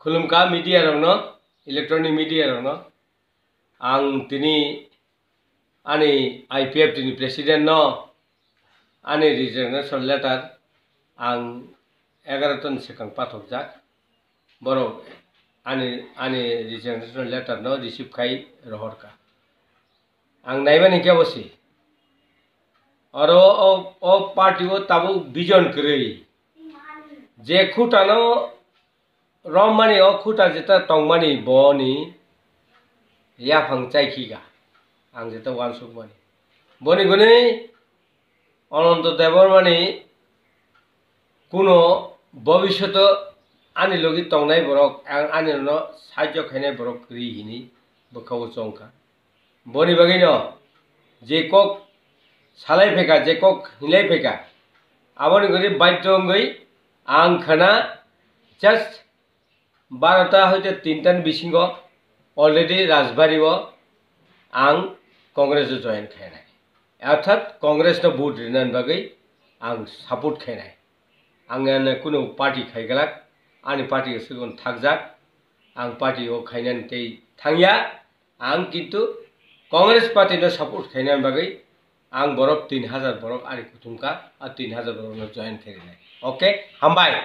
खुलुमका media रंगनो electronic media रंगनो आं तिनी आनी IPF तिनी प्रेसिडेंट नो आनी रिजिगनेशन लेटर आं 11 टन सिगां पाठकजाक बरो आनी रिजिगनेशन लेटर नो रिसीव खाई रहरका आं नायबानि क्या बसी और ओ पार्टी वो ताबो विजन करी जे खुटानो रममानी ओ खुटा जेता टंगमानी बनी या फंगचाई खीगा आं जेता वानसुक मानी बनी गुनी अनंत देवर मानी कुनो भविष्यत आनी लोगी टंगनाय बरक आनी नो साहाय्य खायनाय बरक रिहिनी बखाव चंका बनी बगिनो जेकक सालाय फेका जेकक हिलाय फेका आबनी गुनी बाध्यंगै आं खाना जस्ट 12टा हयतो 3टानि बिसिङाव अलरेडी राजबारियाव आं कांग्रेस जयन खायनाय अर्थात कांग्रेस न भोट रिनान बागै आं सपोर्ट खायनाय आंनो कुनो पार्टी खायगलाक आंनि पार्टी सिगन थागजाक आं पार्टी ओ खायनान कै थांया आं किन्तु कांग्रेस पार्टी न सपोर्ट खायनान बागै आं बरक 3000 बरक आंनि कुटुंबका 3000 बरक जयन खायनाय ओके हामबाय।